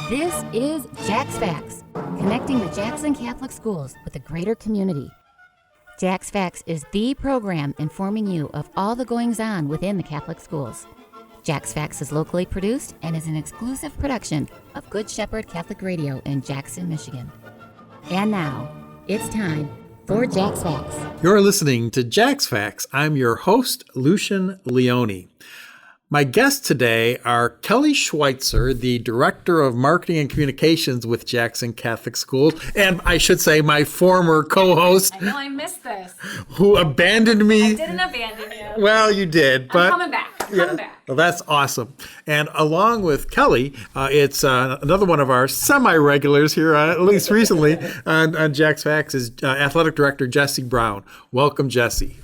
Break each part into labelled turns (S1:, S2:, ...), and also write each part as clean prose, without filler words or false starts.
S1: This is Jacs Facts, connecting the Jackson Catholic schools with the greater community. Jacs Facts is the program informing you of all the goings-on within the Catholic schools. Jacs Facts is locally produced and is an exclusive production of Good Shepherd Catholic Radio in Jackson, Michigan. And now, it's time for Jacs Facts.
S2: You're listening to Jacs Facts. I'm your host, Lucian Leone. My guests today are Kelli Schweitzer, the Director of Marketing and Communications with Jackson Catholic Schools, and I should say my former co-host.
S3: I know I missed this.
S2: Who abandoned me.
S3: I didn't abandon you.
S2: Well, you did. But
S3: I'm coming back. Coming back.
S2: Well, that's awesome. And along with Kelli, it's another one of our semi-regulars here, at least recently, on Jacs Facts, is Athletic Director Jesse Brown. Welcome, Jesse.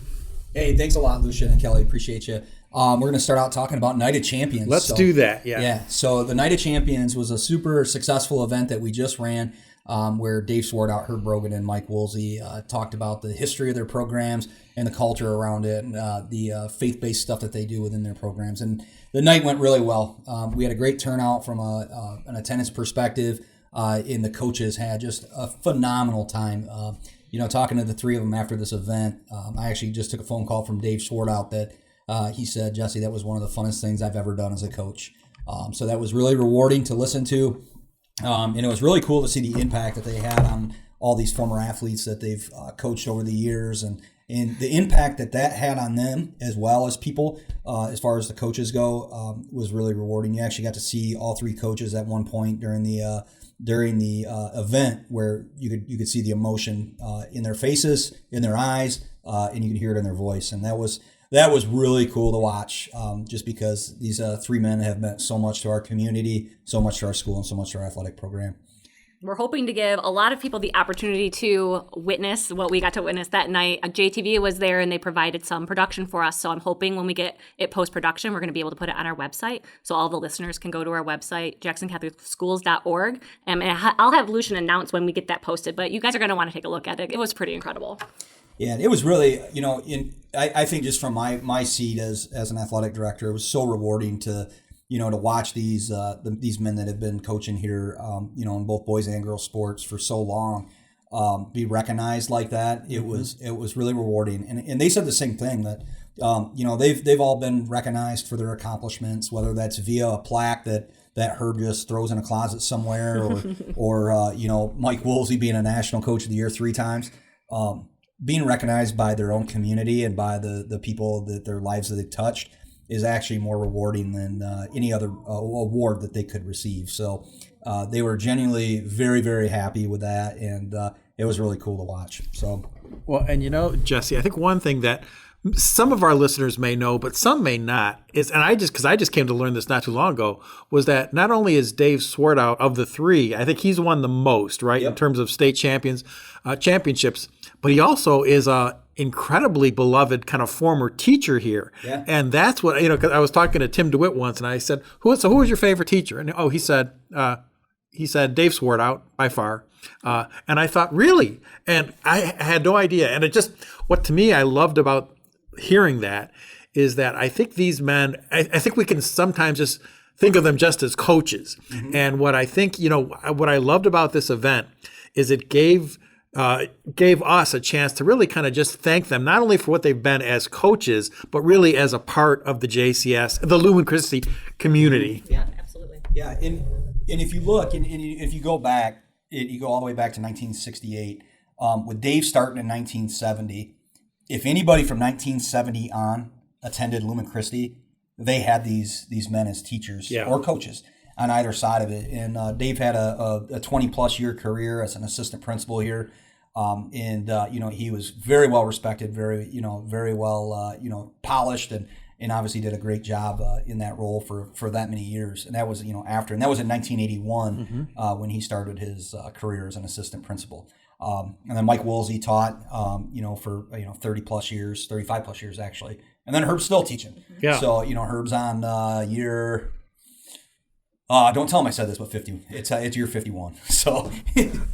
S4: Hey, thanks a lot, Lucian and Kelli. Appreciate you. We're going to start out talking about Night of Champions.
S2: Let's do that, yeah.
S4: Yeah, so the Night of Champions was a super successful event that we just ran where Dave Swartout, Herb Brogan, and Mike Woolsey talked about the history of their programs and the culture around it and the faith-based stuff that they do within their programs. And the night went really well. We had a great turnout from an attendance perspective, and the coaches had just a phenomenal time. Talking to the three of them after this event, I actually just took a phone call from Dave Swartout that he said, Jesse, that was one of the funnest things I've ever done as a coach. So that was really rewarding to listen to. And it was really cool to see the impact that they had on all these former athletes that they've coached over the years and the impact that had on them as well as people, as far as the coaches go, was really rewarding. You actually got to see all three coaches at one point during the event where you could see the emotion in their faces, in their eyes, and you could hear it in their voice. And that was really cool to watch, just because these three men have meant so much to our community, so much to our school, and so much to our athletic program.
S3: We're hoping to give a lot of people the opportunity to witness what we got to witness that night. JTV was there and they provided some production for us. So I'm hoping when we get it post-production, we're going to be able to put it on our website. So all the listeners can go to our website, jacksoncatholicschools.org. And I'll have Lucian announce when we get that posted, but you guys are going to want to take a look at it. It was pretty incredible.
S4: Yeah, it was really, I think just from my seat as an athletic director, it was so rewarding to watch these men that have been coaching here, in both boys and girls sports for so long, be recognized like that. It was really rewarding, and they said the same thing that they've all been recognized for their accomplishments, whether that's via a plaque that Herb just throws in a closet somewhere, or Mike Woolsey being a National Coach of the Year 3 times. Being recognized by their own community and by the people that their lives that they've touched is actually more rewarding than any other award that they could receive. So they were genuinely very, very happy with that, and it was really cool to watch. So,
S2: well, and Jesse, I think one thing that some of our listeners may know, but some may not, is, and I just came to learn this not too long ago, was that not only is Dave Swartout of the three, I think he's won the most, right, in terms of state championships, but he also is a incredibly beloved kind of former teacher here. Yeah. And that's what, because I was talking to Tim DeWitt once and I said, who was your favorite teacher? And he said Dave Swartout by far. And I thought, really? And I had no idea. And it just, what to me I loved about hearing that is that I think these men, I think we can sometimes just think of them just as coaches. Mm-hmm. And what I think, what I loved about this event is it gave us a chance to really kind of just thank them, not only for what they've been as coaches, but really as a part of the JCS, the Lumen Christi community.
S3: Yeah, absolutely.
S4: Yeah, and if you look, and if you go back, you go all the way back to 1968, with Dave starting in 1970, if anybody from 1970 on attended Lumen Christi, they had these men as teachers or coaches on either side of it. And Dave had a 20-plus year career as an assistant principal here. He was very well respected, very well, polished, and obviously did a great job in that role for that many years. And that was, after, and that was in 1981 when he started his career as an assistant principal. And then Mike Woolsey taught, for 30-plus years, 35-plus years actually. And then Herb's still teaching. Yeah. So, Herb's on year. Don't tell him I said this, but 50. It's year 51. So,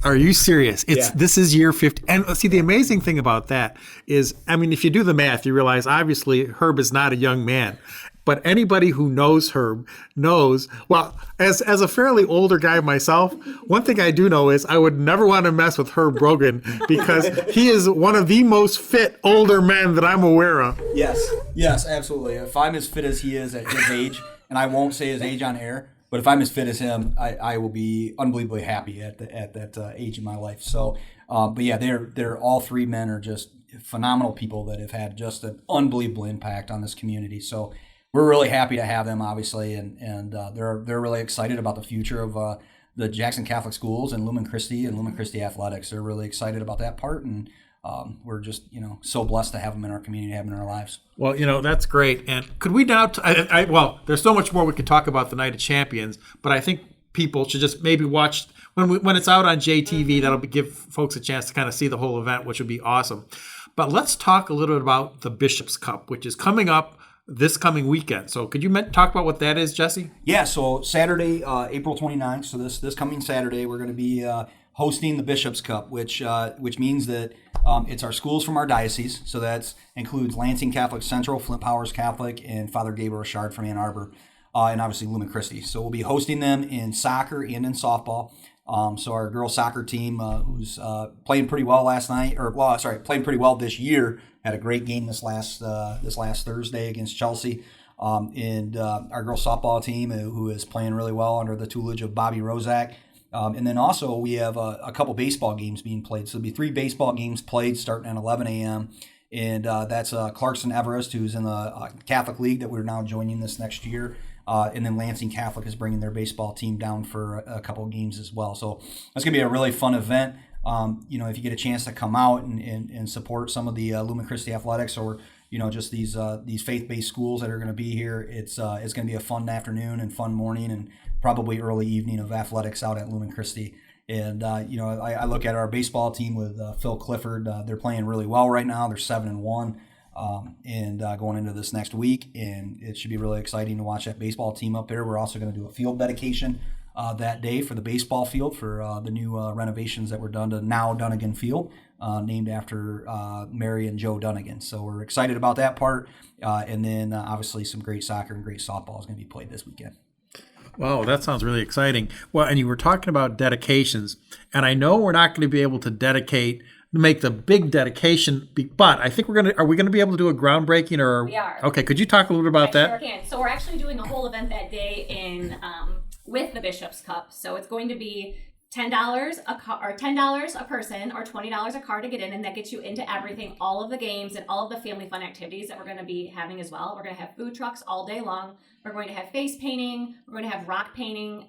S2: are you serious? This is year 50. And see, the amazing thing about that is, if you do the math, you realize obviously Herb is not a young man, but anybody who knows her knows, well, as a fairly older guy myself, one thing I do know is I would never want to mess with Herb Brogan because he is one of the most fit older men that I'm aware of.
S4: Yes, absolutely. If I'm as fit as he is at his age, and I won't say his age on air, but if I'm as fit as him, I will be unbelievably happy at that age in my life. So, but yeah, they're all three men are just phenomenal people that have had just an unbelievable impact on this community. So we're really happy to have them, obviously, and they're really excited about the future of the Jackson Catholic Schools and Lumen Christi athletics. They're really excited about that part, and we're just so blessed to have them in our community, have them in our lives.
S2: Well, that's great. And could we now? Well, there's so much more we could talk about the Night of Champions, but I think people should just maybe watch when it's out on JTV. That'll give folks a chance to kind of see the whole event, which would be awesome. But let's talk a little bit about the Bishop's Cup, which is coming up this coming weekend. So could you talk about what that is, Jesse?
S4: Yeah, so Saturday, April 29th, so this coming Saturday, we're going to be hosting the Bishop's Cup, which means that it's our schools from our diocese. So that includes Lansing Catholic Central, Flint Powers Catholic, and Father Gabriel Richard from Ann Arbor, and obviously Lumen Christi. So we'll be hosting them in soccer and in softball. So our girls soccer team, who's playing pretty well playing pretty well this year, had a great game this last Thursday against Chelsea. And our girls softball team, who is playing really well under the tutelage of Bobby Rozak. And then also we have a couple baseball games being played. So there'll be 3 baseball games played starting at 11 a.m. And that's Clarkson Everest, who's in the Catholic League that we're now joining this next year. And then Lansing Catholic is bringing their baseball team down for a couple of games as well. So that's going to be a really fun event. If you get a chance to come out and support some of the Lumen Christi athletics or, just these faith-based schools that are going to be here, it's going to be a fun afternoon and fun morning and probably early evening of athletics out at Lumen Christi. And, I look at our baseball team with Phil Clifford. They're playing really well right now. They're 7-1. And going into this next week, and it should be really exciting to watch that baseball team up there. We're also going to do a field dedication that day for the baseball field for the new renovations that were done to now Dunnigan Field, named after Mary and Joe Dunnigan. So we're excited about that part. And then obviously some great soccer and great softball is going to be played this weekend.
S2: Wow, that sounds really exciting. Well, and you were talking about dedications, and I know we're not going to be able to make the big dedication, but I think are we going to be able to do a groundbreaking or?
S3: We are.
S2: Okay, could you talk a little bit about that?
S3: Sure can. So we're actually doing a whole event that day with the Bishop's Cup. So it's going to be $10 a person or $20 a car to get in, and that gets you into everything, all of the games and all of the family fun activities that we're going to be having as well. We're going to have food trucks all day long. We're going to have face painting. We're going to have rock painting,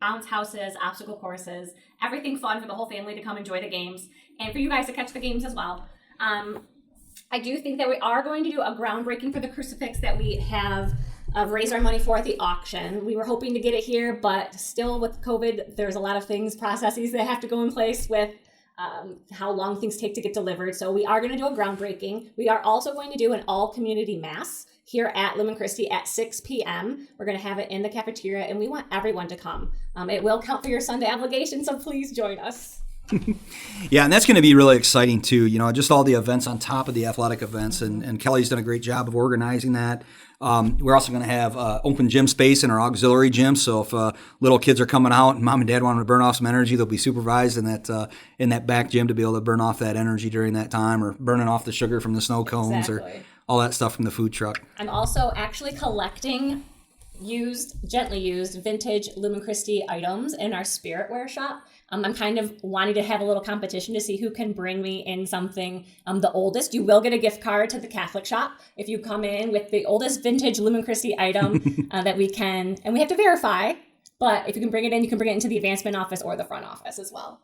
S3: bounce houses, obstacle courses, everything fun for the whole family to come enjoy the games and for you guys to catch the games as well. I do think that we are going to do a groundbreaking for the crucifix that we have raised our money for at the auction. We were hoping to get it here, but still with COVID, there's a lot of processes that have to go in place with how long things take to get delivered. So we are going to do a groundbreaking. We are also going to do an all-community mass here at Lumen Christi at 6 p.m. We're going to have it in the cafeteria, and we want everyone to come. It will count for your Sunday obligation, so please join us.
S4: Yeah, and that's going to be really exciting too. Just all the events on top of the athletic events, and Kelly's done a great job of organizing that. We're also going to have open gym space in our auxiliary gym. So if little kids are coming out and mom and dad want to burn off some energy, they'll be supervised in that back gym to be able to burn off that energy during that time, or burning off the sugar from the snow cones, or all that stuff from the food truck.
S3: I'm also actually collecting gently used vintage Lumen Christi items in our spiritware shop. I'm kind of wanting to have a little competition to see who can bring me in something the oldest. You will get a gift card to the Catholic shop if you come in with the oldest vintage Lumen Christi item that we can, and we have to verify, but if you can bring it in, you can bring it into the advancement office or the front office as well.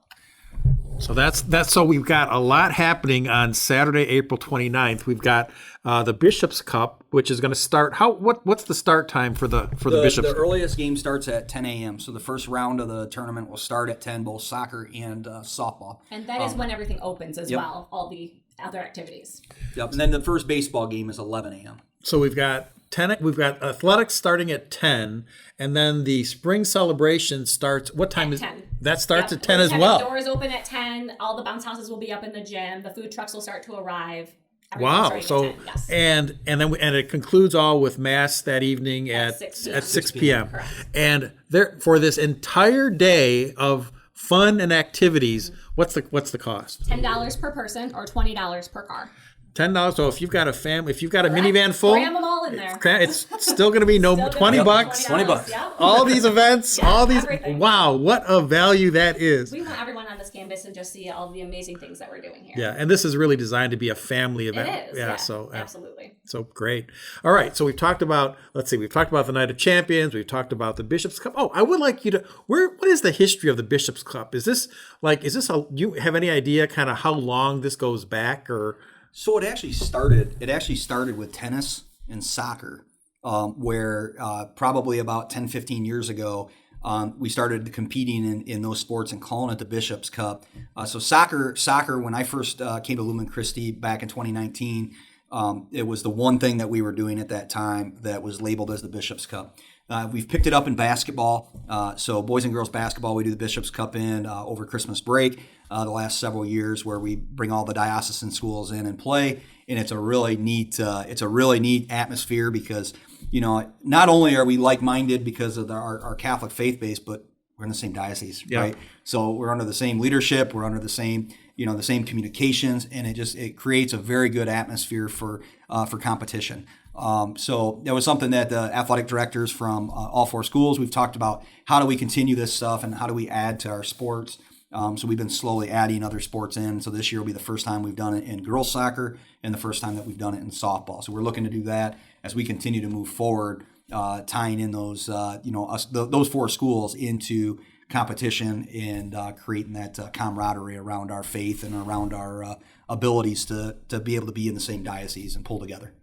S2: So that's so we've got a lot happening on Saturday, April 29th. We've got the Bishop's Cup, which is going to start. What's the start time for the Bishop's Cup?
S4: The earliest game starts at 10 a.m. So the first round of the tournament will start at 10, both soccer and softball.
S3: And that is when everything opens as well, all the other activities.
S4: Yep. And then the first baseball game is 11 a.m.
S2: So we've got athletics starting at 10, and then the spring celebration starts. What time is
S3: 10?
S2: That starts at 10 as well.
S3: The doors open at 10. All the bounce houses will be up in the gym. The food trucks will start to arrive. Everything's
S2: Wow.
S3: starting
S2: So
S3: at 10, yes.
S2: and it concludes all with mass that evening at 6 p.m.
S3: Correct.
S2: And there for this entire day of fun and activities, what's the cost?
S3: $10 per person or $20 per car.
S2: $10. So if you've got a family, if you've got a minivan full,
S3: Cram them all in there.
S2: it's still going to be
S3: Still gonna
S2: $20
S3: be
S2: bucks.
S4: $20.
S3: Yep.
S2: All these events,
S3: Yeah,
S2: all these.
S3: everything.
S2: Wow, what a value that is.
S3: We want everyone on this campus to just see all the amazing things that we're doing here.
S2: Yeah, and this is really designed to be a family event.
S3: It is.
S2: Yeah,
S3: Yeah,
S2: so
S3: absolutely.
S2: So great. All right, so we've talked about. We've talked about the Night of Champions. We've talked about the Bishop's Cup. Oh, I would like you to. What is the history of the Bishop's Cup? Is this you have any idea kind of how long this goes back or?
S4: So it actually started with tennis and soccer, where probably about 10, 15 years ago, we started competing in those sports and calling it the Bishop's Cup. So soccer, when I first came to Lumen Christi back in 2019, it was the one thing that we were doing at that time that was labeled as the Bishop's Cup. We've picked it up in basketball. So boys and girls basketball, we do the Bishop's Cup in over Christmas break the last several years, where we bring all the diocesan schools in and play. And it's a really neat atmosphere because, not only are we like-minded because of our Catholic faith base, but we're in the same diocese, right? So we're under the same leadership, we're under the same communications, and it creates a very good atmosphere for competition. So that was something that the athletic directors from all four schools, we've talked about how do we continue this stuff and how do we add to our sports. So we've been slowly adding other sports in. So this year will be the first time we've done it in girls soccer and the first time that we've done it in softball. So we're looking to do that as we continue to move forward, tying in those those four schools into competition and creating that camaraderie around our faith and around our abilities to be able to be in the same diocese and pull together.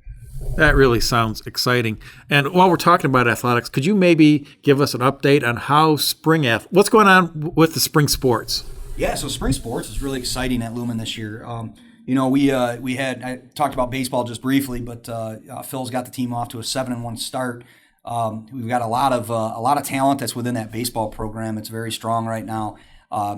S2: That really sounds exciting. And while we're talking about athletics, could you maybe give us an update on how what's going on with the spring sports?
S4: Yeah, so spring sports is really exciting at Lumen this year. I talked about baseball just briefly, but Phil's got the team off to a 7-1 start. We've got a lot of talent that's within that baseball program. It's very strong right now.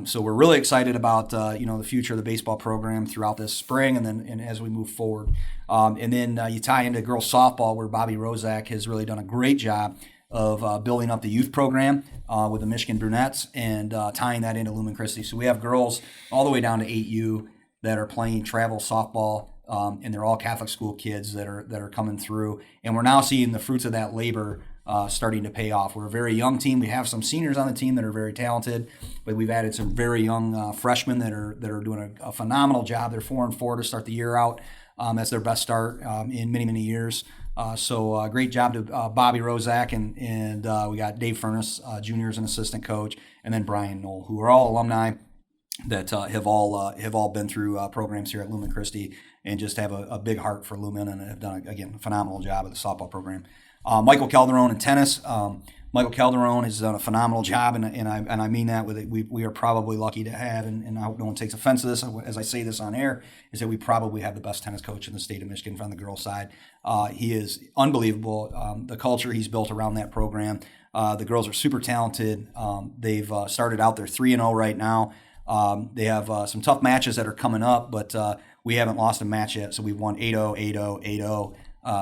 S4: So we're really excited about the future of the baseball program throughout this spring and as we move forward. And then you tie into girls softball, where Bobby Rozak has really done a great job of building up the youth program with the Michigan Brunettes and tying that into Lumen Christi. So we have girls all the way down to 8U that are playing travel softball, and they're all Catholic school kids that are coming through. And we're now seeing the fruits of that labor starting to pay off. We're a very young team. We have some seniors on the team that are very talented, but we've added some very young freshmen that are doing a phenomenal job. They're 4-4 to start the year out. That's their best start in many, many years. So great job to Bobby Rozak and we got Dave Furness Jr. as an assistant coach, and then Brian Knoll, who are all alumni that have all been through programs here at Lumen Christi and just have a big heart for Lumen and have done again a phenomenal job with the softball program. Michael Calderon in tennis. Michael Calderon has done a phenomenal job, and I mean that with it. We are probably lucky to have, and I hope no one takes offense to this as I say this on air, is that we probably have the best tennis coach in the state of Michigan from the girls' side. He is unbelievable. The culture he's built around that program. The girls are super talented. They've started out, they're 3-0 right now. They have some tough matches that are coming up, but we haven't lost a match yet, so we've won 8-0, 8-0, 8-0.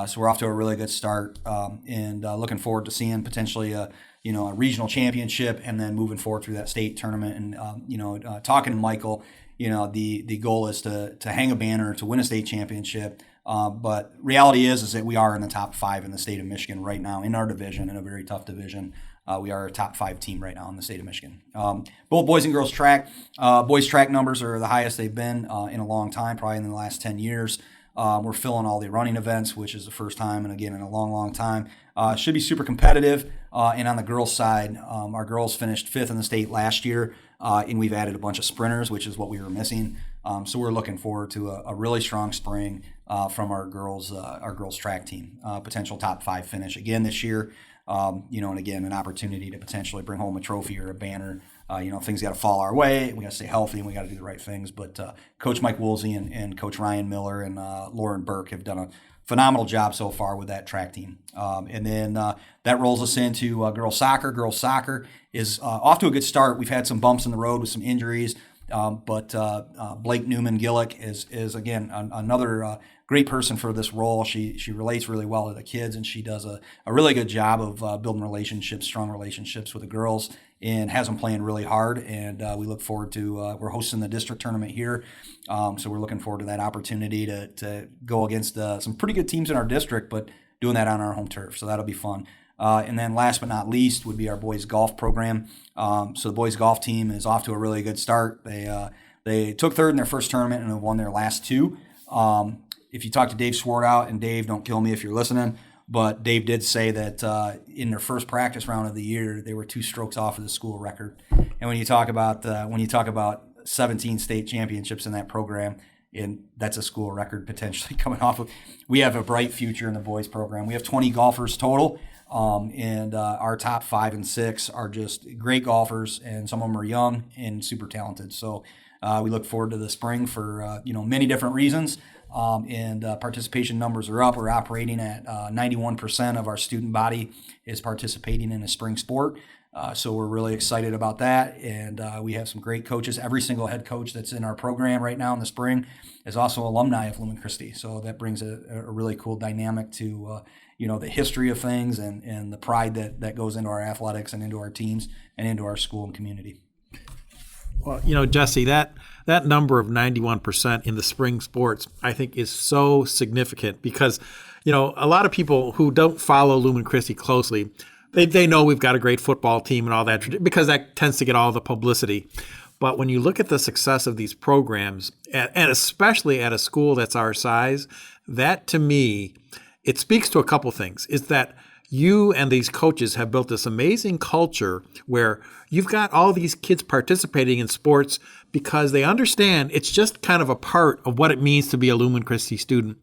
S4: So we're off to a really good start, and looking forward to seeing potentially a regional championship, and then moving forward through that state tournament. And talking to Michael, the goal is to hang a banner to win a state championship. But reality is that we are in the top 5 in the state of Michigan right now in our division, in a very tough division. We are a top 5 team right now in the state of Michigan. Both boys and girls track. Boys track numbers are the highest they've been in a long time, probably in the last 10 years. We're filling all the running events, which is the first time, and again, in a long, long time. Should be super competitive. And on the girls' side, our girls finished 5th in the state last year, and we've added a bunch of sprinters, which is what we were missing. So we're looking forward to a really strong spring from our girls track team. Potential top 5 finish again this year. And again, an opportunity to potentially bring home a trophy or a banner. Things got to fall our way. We got to stay healthy, and we got to do the right things. But Coach Mike Woolsey and Coach Ryan Miller and Lauren Burke have done a phenomenal job so far with that track team. And then that rolls us into girls soccer. Girls soccer is off to a good start. We've had some bumps in the road with some injuries. But Blake Newman Gillick is again another great person for this role. She relates really well to the kids, and she does a really good job of building relationships, strong relationships with the girls, and has them playing really hard. And we look forward to we're hosting the district tournament here, so we're looking forward to that opportunity to go against some pretty good teams in our district, but doing that on our home turf. So that'll be fun. And then last but not least would be our boys golf program. So the boys golf team is off to a really good start. They took third in their first tournament and have won their last two. If you talk to Dave Swartout, and Dave, don't kill me if you're listening, but Dave did say that in their first practice round of the year, they were 2 strokes off of the school record. And when you talk about 17 state championships in that program, and that's a school record potentially coming off of, we have a bright future in the boys program. We have 20 golfers total. And our top 5 and 6 are just great golfers, and some of them are young and super talented. So we look forward to the spring for many different reasons. And participation numbers are up. We're operating at 91% of our student body is participating in a spring sport. So we're really excited about that. And we have some great coaches. Every single head coach that's in our program right now in the spring is also alumni of Lumen Christi. So that brings a really cool dynamic to the history of things and the pride that goes into our athletics and into our teams and into our school and community.
S2: Well, Jesse, that number of 91% in the spring sports, I think, is so significant because, a lot of people who don't follow Lumen Christi closely, they know we've got a great football team and all that because that tends to get all the publicity. But when you look at the success of these programs, and especially at a school that's our size, that to me, it speaks to a couple things. Is that you and these coaches have built this amazing culture where you've got all these kids participating in sports because they understand it's just kind of a part of what it means to be a Lumen Christi student.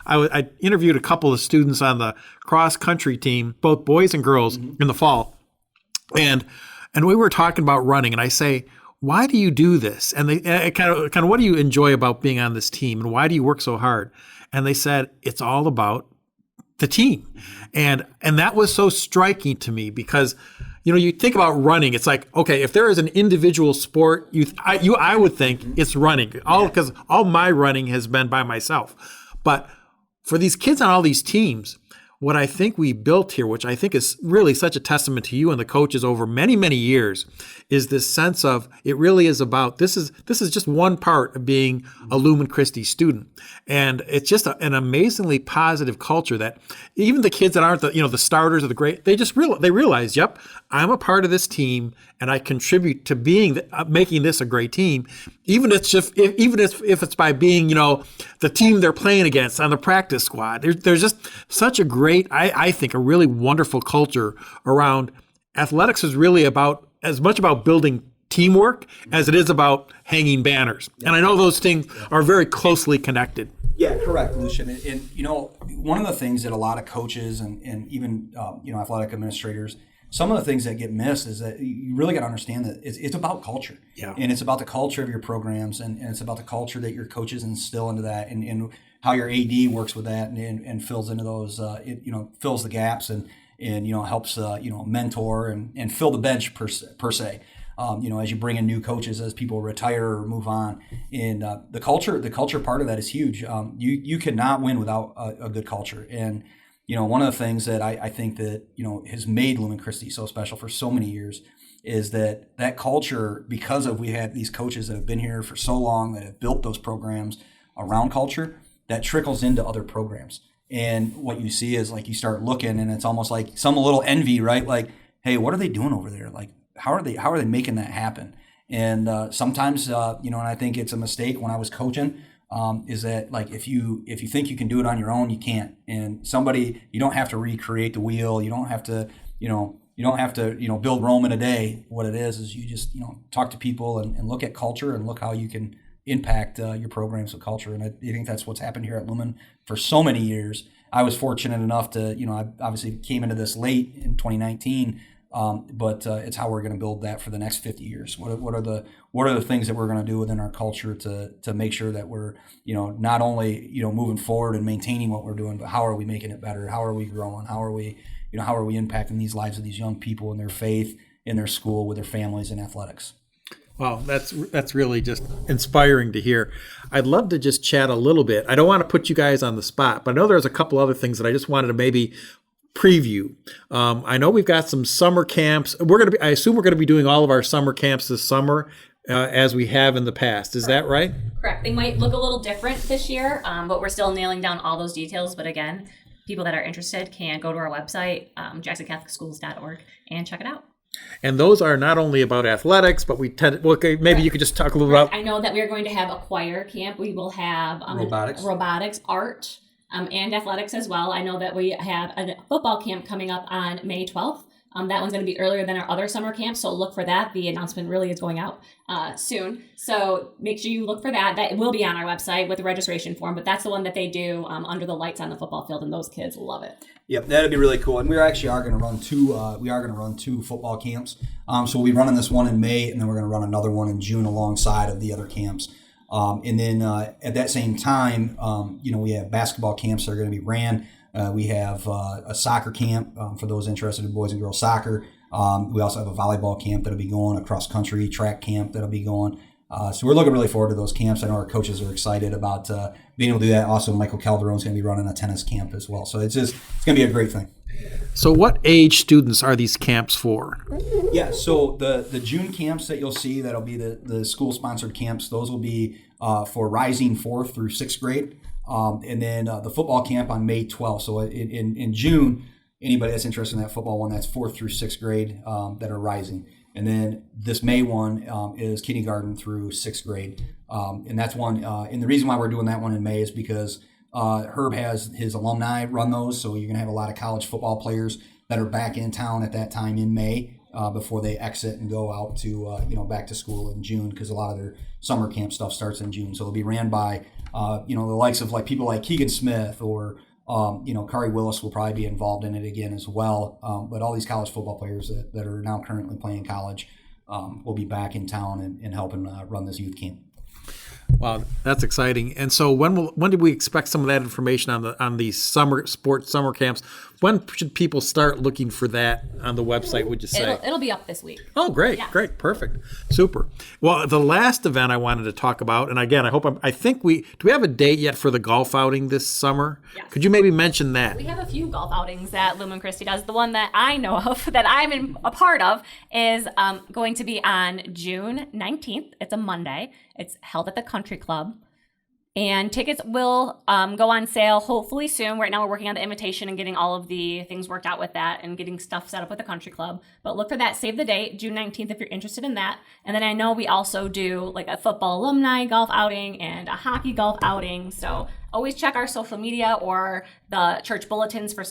S2: I interviewed a couple of students on the cross country team, both boys and girls, in the fall, and we were talking about running, and I say, why do you do this? And they kind of what do you enjoy about being on this team, and why do you work so hard? And they said it's all about the team. And that was so striking to me because, you think about running, it's like, okay, if there is an individual sport, I would think it's running, because all my running has been by myself. But for these kids on all these teams, what I think we built here, which I think is really such a testament to you and the coaches over many, many years, is this sense of it really is about this is just one part of being a Lumen Christi student. And it's just an amazingly positive culture that even the kids that aren't the starters or the great, they realize, yep, I'm a part of this team and I contribute to making this a great team, even if it's by being, the team they're playing against on the practice squad. There's just such a great, I think, a really wonderful culture around athletics is really as much about building teamwork as it is about hanging banners. And I know those things are very closely connected.
S4: Yeah, correct, Lucian. And one of the things that a lot of coaches and even athletic administrators, some of the things that get missed is that you really got to understand that it's about culture. Yeah. And it's about the culture of your programs, and it's about the culture that your coaches instill into that, and how your AD works with that and fills into those, fills the gaps and helps mentor and fill the bench per se. As you bring in new coaches, as people retire or move on, and the culture part of that is huge. You cannot win without a good culture. And one of the things that I think that has made Lumen Christi so special for so many years is that culture, because we had these coaches that have been here for so long that have built those programs around culture, that trickles into other programs. And what you see is, like, you start looking, and it's almost like some little envy, right? Like, hey, what are they doing over there? Like, how are they making that happen? And sometimes, and I think it's a mistake when I was coaching, is that, like, if you think you can do it on your own, you can't. And you don't have to recreate the wheel. You don't have to, build Rome in a day. What it is you just, talk to people and look at culture and look how you can impact your programs with culture. And I think that's what's happened here at Lumen for so many years. I was fortunate enough to, I obviously came into this late in 2019, but it's how we're going to build that for the next 50 years. What are the things that we're going to do within our culture to make sure that we're, not only, moving forward and maintaining what we're doing, but how are we making it better? How are we growing? How are we impacting these lives of these young people in their faith, in their school, with their families, and athletics?
S2: Wow, that's really just inspiring to hear. I'd love to just chat a little bit. I don't want to put you guys on the spot, but I know there's a couple other things that I just wanted to maybe preview. I know we've got some summer camps. I assume we're going to be doing all of our summer camps this summer as we have in the past. Is that right?
S3: Correct. They might look a little different this year, but we're still nailing down all those details. But again, people that are interested can go to our website, jacksoncatholicschools.org, and check it out.
S2: And those are not only about athletics, but maybe you could just talk a little about.
S3: I know that we are going to have a choir camp. We will have robotics, art, and athletics as well. I know that we have a football camp coming up on May 12th. That one's going to be earlier than our other summer camps, so look for that. The announcement really is going out soon. So make sure you look for that. That will be on our website with the registration form, but that's the one that they do under the lights on the football field, and those kids love it.
S4: Yep, that'd be really cool. And we are going to run two. We are going to run two football camps. So we'll be running this one in May, and then we're going to run another one in June alongside of the other camps. And then at that same time, we have basketball camps that are going to be ran. We have a soccer camp for those interested in boys and girls soccer. We also have a volleyball camp that'll be going, a cross country track camp that'll be going. So we're looking really forward to those camps. I know our coaches are excited about being able to do that. Also, Michael Calderon's going to be running a tennis camp as well. So it's going to be a great thing.
S2: So what age students are these camps for?
S4: Yeah, so the June camps that you'll see, that'll be the school-sponsored camps. Those will be for rising 4th through 6th grade. And then the football camp on May 12th. So in June, anybody that's interested in that football one, that's 4th through 6th grade that are rising. And then this May one is kindergarten through 6th grade. And that's one. And the reason why we're doing that one in May is because Herb has his alumni run those. So you're going to have a lot of college football players that are back in town at that time in May before they exit and go out to, back to school in June, because a lot of their summer camp stuff starts in June. So they'll be ran by, the likes of like people like Keegan Smith or, Kari Willis will probably be involved in it again as well. But all these college football players that are now currently playing college will be back in town and helping run this youth camp.
S2: Wow, that's exciting. And so when did we expect some of that information on the summer camps? When should people start looking for that on the website, would you say?
S3: It'll be up this week.
S2: Oh, great, yeah. Great, perfect, super. Well, the last event I wanted to talk about, and again, I think do we have a date yet for the golf outing this summer?
S3: Yes.
S2: Could you maybe mention that?
S3: We have a few golf outings that Lumen Christi does. The one that I know of, that I'm a part of, is going to be on June 19th. It's a Monday. It's held at the Country Club. And tickets will go on sale hopefully soon. Right now we're working on the invitation and getting all of the things worked out with that and getting stuff set up with the Country Club. But look for that. Save the date, June 19th, if you're interested in that. And then I know we also do like a football alumni golf outing and a hockey golf outing. So always check our social media or the church bulletins for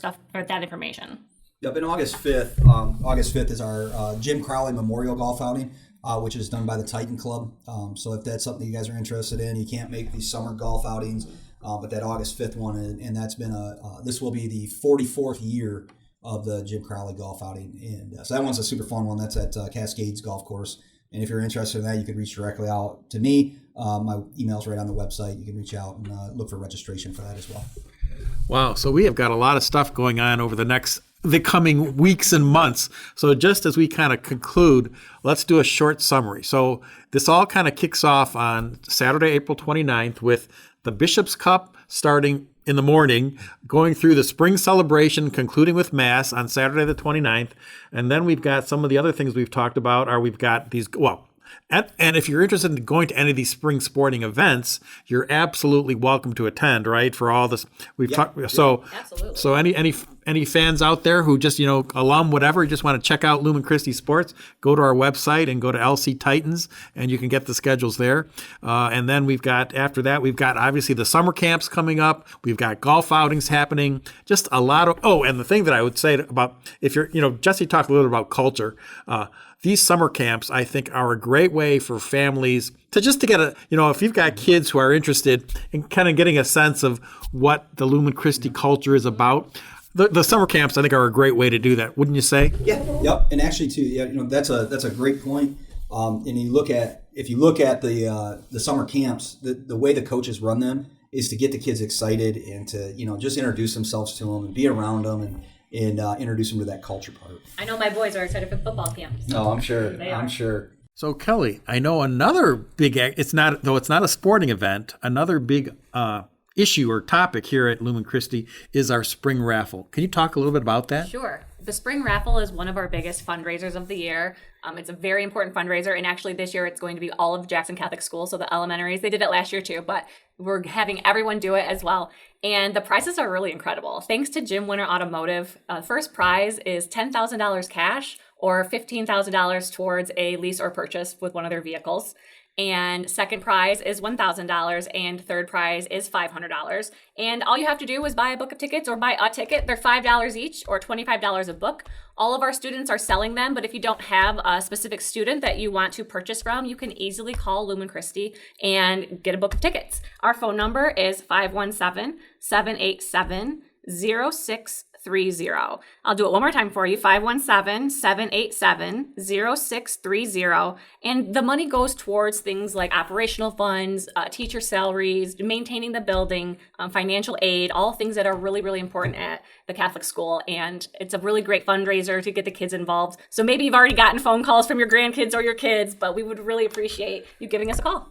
S3: that information.
S4: Yep, and August 5th is our Jim Crowley Memorial Golf Outing, which is done by the Titan Club. So if that's something you guys are interested in, you can't make these summer golf outings, but that August 5th one, and that's been this will be the 44th year of the Jim Crowley Golf Outing. And so that one's a super fun one. That's at Cascades Golf Course. And if you're interested in that, you can reach directly out to me. My email's right on the website. You can reach out and look for registration for that as well.
S2: Wow, so we have got a lot of stuff going on over the coming weeks and months. So just as we kind of conclude, let's do a short summary. So this all kind of kicks off on Saturday, April 29th with the Bishop's Cup starting in the morning, going through the spring celebration, concluding with Mass on Saturday the 29th. And then we've got some of the other things we've talked about we've got these, and if you're interested in going to any of these spring sporting events, you're absolutely welcome to attend, right? For all this we've talked. So,
S3: absolutely.
S2: So any fans out there who just, alum, whatever, just want to check out Lumen Christi Sports, go to our website and go to LC Titans, and you can get the schedules there. And then after that, we've got obviously the summer camps coming up. We've got golf outings happening. Just a lot of, and the thing that I would say about, if you're, Jesse talked a little bit about culture. These summer camps, I think, are a great way for families to get if you've got kids who are interested in kind of getting a sense of what the Lumen Christi culture is about. The summer camps, I think, are a great way to do that, wouldn't you say?
S4: Yeah, yep. And actually, too, that's a great point. And if you look at the summer camps, the way the coaches run them is to get the kids excited and to just introduce themselves to them and be around them and introduce them to that culture part.
S3: I know my boys are excited for the football camp.
S4: No, I'm sure.
S3: They are.
S4: I'm sure.
S2: So Kelly, I know another big, it's not a sporting event, another big issue or topic here at Lumen Christi is our spring raffle. Can you talk a little bit about that?
S3: Sure. The spring raffle is one of our biggest fundraisers of the year. It's a very important fundraiser, and actually this year it's going to be all of Jackson Catholic Schools, so the elementaries. They did it last year too, but we're having everyone do it as well. And the prizes are really incredible. Thanks to Jim Winter Automotive, first prize is $10,000 cash or $15,000 towards a lease or purchase with one of their vehicles. And second prize is $1,000 and third prize is $500. And all you have to do is buy a book of tickets or buy a ticket. They're $5 each or $25 a book. All of our students are selling them, but if you don't have a specific student that you want to purchase from, you can easily call Lumen Christi and get a book of tickets. Our phone number is 517-787-0630. I'll do it one more time for you, 517-787-0630. And the money goes towards things like operational funds, teacher salaries, maintaining the building, financial aid, all things that are really, really important at the Catholic school. And it's a really great fundraiser to get the kids involved. So maybe you've already gotten phone calls from your grandkids or your kids, but we would really appreciate you giving us a call.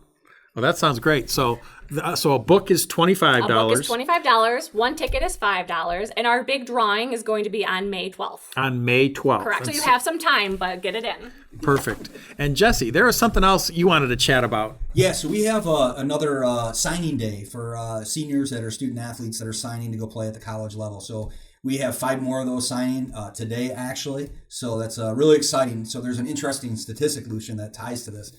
S2: Well, that sounds great. So a book is $25.
S3: A book is $25. One ticket is $5. And our big drawing is going to be on May 12th.
S2: On May 12th.
S3: Correct. So you have some time, but get it in.
S2: Perfect. And Jesse, there was something else you wanted to chat about.
S4: Yeah, so we have another signing day for seniors that are student athletes that are signing to go play at the college level. So we have 5 more of those signing today, actually. So that's really exciting. So there's an interesting statistic, Lucian, that ties to this.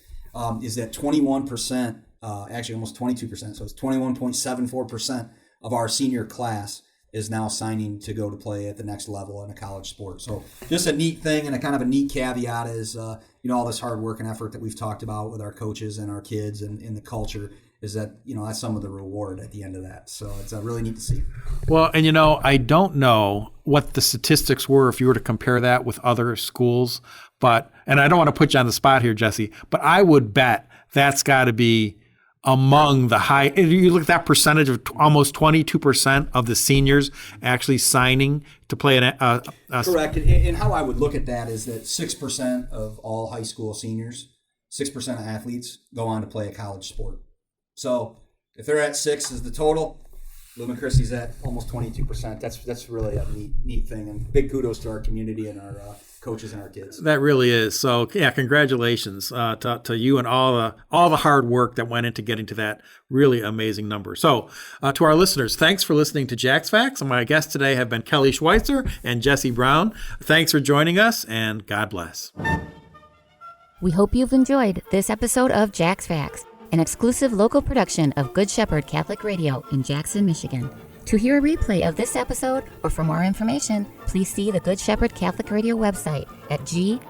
S4: Is that 21%, actually almost 22%, so it's 21.74% of our senior class is now signing to go to play at the next level in a college sport. So just a neat thing, and a kind of a neat caveat is, all this hard work and effort that we've talked about with our coaches and our kids and in the culture is that, that's some of the reward at the end of that. So it's really neat to see.
S2: Well, and I don't know what the statistics were if you were to compare that with other schools, and I don't want to put you on the spot here, Jesse, but I would bet that's got to be among the high. If you look at that percentage of almost 22% of the seniors actually signing to play
S4: Correct. And how I would look at that is that 6% of all high school seniors, 6% of athletes go on to play a college sport. So if they're at 6 is the total, Lumen Christi's at almost 22%. That's really a neat thing, and big kudos to our community and our coaches and our kids.
S2: That really is. So yeah, congratulations to you and all the hard work that went into getting to that really amazing number. So to our listeners, thanks for listening to Jacs Facts. And my guests today have been Kelli Schweitzer and Jesse Brown. Thanks for joining us, and God bless.
S1: We hope you've enjoyed this episode of Jacs Facts, an exclusive local production of Good Shepherd Catholic Radio in Jackson, Michigan. To hear a replay of this episode or for more information, please see the Good Shepherd Catholic Radio website at gscr.org.